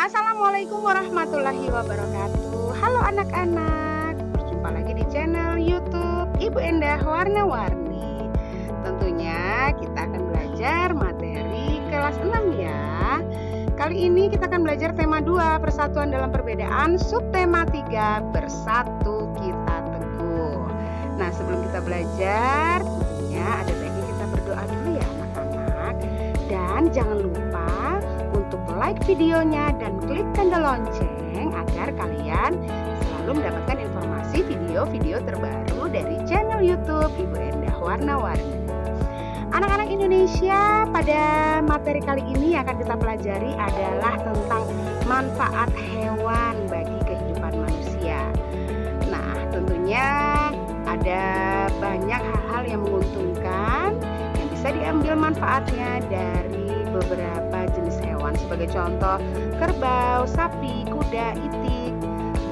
Assalamualaikum warahmatullahi wabarakatuh. Halo anak-anak, berjumpa lagi di channel YouTube Ibu Endah Warna-Warni. Tentunya kita akan belajar materi kelas 6 ya. Kali ini kita akan belajar tema 2, persatuan dalam perbedaan, subtema 3, bersatu kita teguh. Nah, sebelum kita belajar, tentunya ada baiknya kita berdoa dulu ya anak-anak. Dan jangan lupa untuk like videonya dan klik tanda lonceng agar kalian selalu mendapatkan informasi video-video terbaru dari channel YouTube Ibu Endah Warna-Warni. Anak-anak Indonesia, pada materi kali ini yang akan kita pelajari adalah tentang manfaat hewan bagi kehidupan manusia. Nah, tentunya ada banyak hal-hal yang menguntungkan yang bisa diambil manfaatnya dari beberapa jenis hewan, sebagai contoh kerbau, sapi, kuda, itik,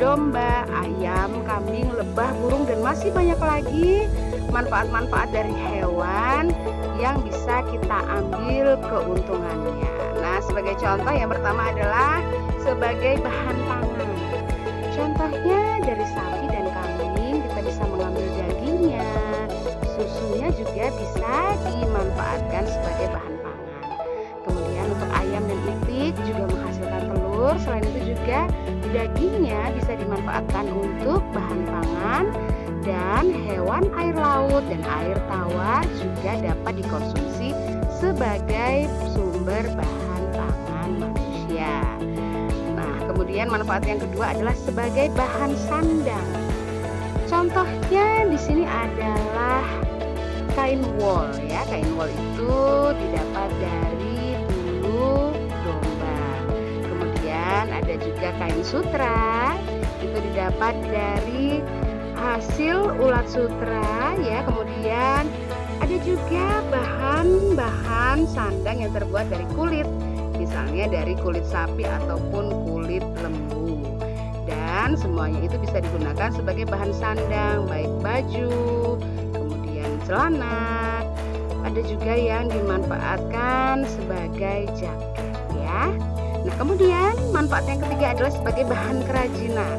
domba, ayam, kambing, lebah, burung, dan masih banyak lagi manfaat-manfaat dari hewan yang bisa kita ambil keuntungannya. Nah, sebagai contoh yang pertama adalah sebagai bahan pangan. Contohnya dari sapi dan kambing kita bisa mengambil dagingnya, susunya juga bisa dimanfaatkan sebagai bahan pangan. Kemudian untuk ayam dan itik juga menghasilkan telur. Selain itu juga dagingnya bisa dimanfaatkan untuk bahan pangan. Dan hewan air laut dan air tawar juga dapat dikonsumsi sebagai sumber bahan pangan manusia. Nah, kemudian manfaat yang kedua adalah sebagai bahan sandang. Contohnya di sini adalah kain wol ya. Kain wol itu didapat dari bulu domba. Kemudian ada juga kain sutra, itu didapat dari hasil ulat sutra ya. Kemudian ada juga bahan-bahan sandang yang terbuat dari kulit, misalnya dari kulit sapi ataupun kulit lembu. Dan semuanya itu bisa digunakan sebagai bahan sandang, baik baju, kemudian celana, ada juga yang dimanfaatkan sebagai jaket ya. Nah, kemudian manfaat yang ketiga adalah sebagai bahan kerajinan.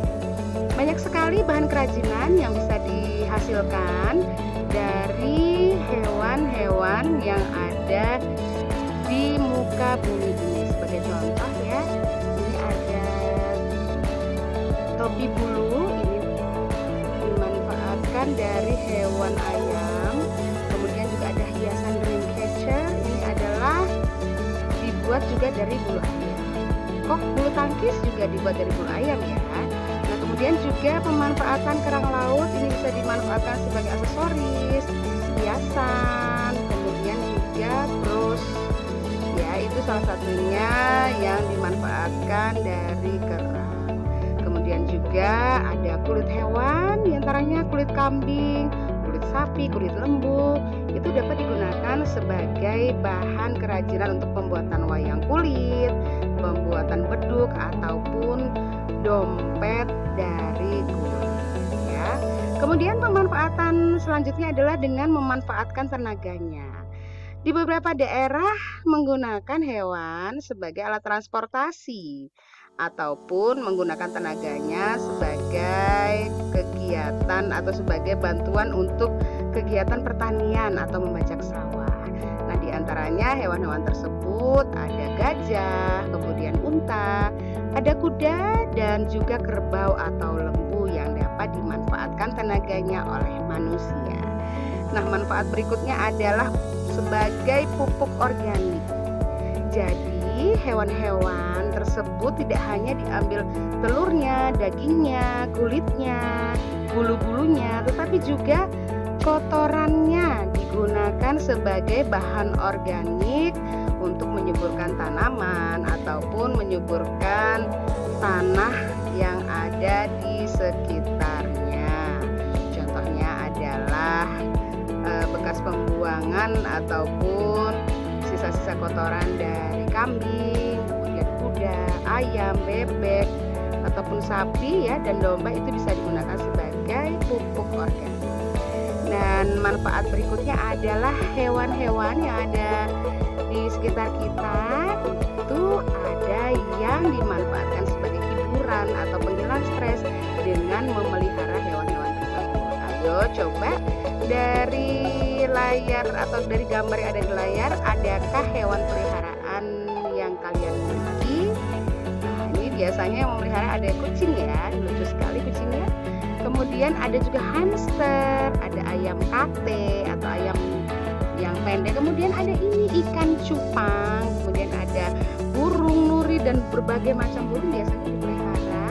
Banyak sekali bahan kerajinan yang bisa dihasilkan dari hewan-hewan yang ada di muka bumi ini. Sebagai contoh ya, ini ada topi bulu, ini dimanfaatkan dari hewan ayam. Kemudian juga ada hiasan dreamcatcher, ini adalah dibuat juga dari bulu ayam. Kok bulu tangkis juga dibuat dari bulu ayam ya. Nah, kemudian juga pemanfaatan kerang laut, ini bisa dimanfaatkan sebagai aksesoris, hiasan, kemudian juga bros ya, itu salah satunya yang dimanfaatkan dari kerang. Kemudian juga ada kulit hewan, diantaranya kulit kambing, kulit sapi, kulit lembu, itu dapat digunakan sebagai bahan kerajinan untuk pembuatan wayang kulit, pembuatan beduk ataupun dompet dari kulit ya. Kemudian pemanfaatan selanjutnya adalah dengan memanfaatkan tenaganya. Di beberapa daerah menggunakan hewan sebagai alat transportasi ataupun menggunakan tenaganya sebagai kegiatan atau sebagai bantuan untuk kegiatan pertanian atau membajak sawah. Nah, diantaranya hewan-hewan tersebut ada gajah, kemudian unta, ada kuda, dan juga kerbau atau lembu yang dapat dimanfaatkan tenaganya oleh manusia. Nah, manfaat berikutnya adalah sebagai pupuk organik. Jadi, hewan-hewan tersebut tidak hanya diambil telurnya, dagingnya, kulitnya, bulu-bulunya, tetapi juga kotorannya digunakan sebagai bahan organik untuk menyuburkan tanaman ataupun menyuburkan tanah yang ada di sekitarnya. Contohnya adalah bekas pembuangan ataupun sisa-sisa kotoran dari kambing, kemudian kuda, ayam, bebek, ataupun sapi ya, dan domba, itu bisa digunakan sebagai pupuk organik. Dan manfaat berikutnya adalah hewan-hewan yang ada di sekitar kita itu ada yang dimanfaatkan video, coba dari layar atau dari gambar yang ada di layar, adakah hewan peliharaan yang kalian miliki? Nah, ini biasanya yang memelihara ada kucing ya, lucu sekali kucingnya. Kemudian ada juga hamster, ada ayam kate atau ayam yang pendek. Kemudian ada ini ikan cupang, kemudian ada burung nuri dan berbagai macam burung biasanya dipelihara.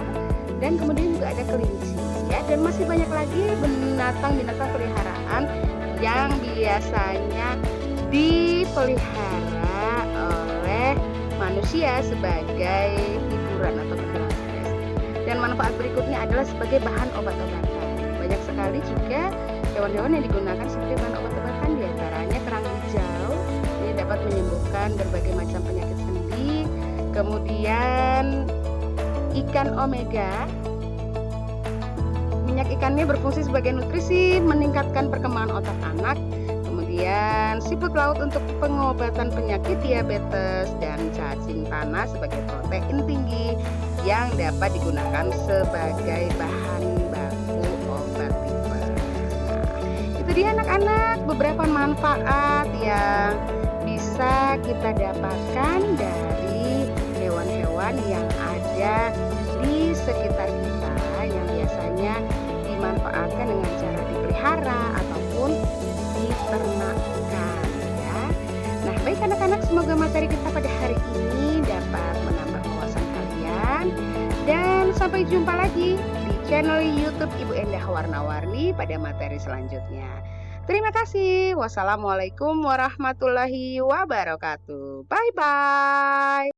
Dan kemudian juga ada kelinci ya, dan masih banyak lagi binatang-binatang peliharaan yang biasanya dipelihara oleh manusia sebagai hiburan atau penghilangan stres. Dan manfaat berikutnya adalah sebagai bahan obat-obatan. Banyak sekali juga hewan-hewan yang digunakan sebagai bahan obat-obatan, diantaranya kerang hijau, ini dapat menyembuhkan berbagai macam penyakit sendi. Kemudian ikan omega, minyak ikannya berfungsi sebagai nutrisi, meningkatkan perkembangan otak anak. Kemudian siput laut untuk pengobatan penyakit diabetes, dan cacing tanah sebagai protein tinggi yang dapat digunakan sebagai bahan baku obat tipes. Nah, itu dia anak-anak beberapa manfaat yang bisa kita dapatkan dari hewan-hewan yang ada di sekitar kita yang biasanya dimanfaatkan dengan cara dipelihara ataupun diternakkan ya. Nah, baik anak-anak, semoga materi kita pada hari ini dapat menambah wawasan kalian, dan sampai jumpa lagi di channel YouTube Ibu Endah Warna-Warni pada materi selanjutnya. Terima kasih. Wassalamualaikum warahmatullahi wabarakatuh. Bye bye.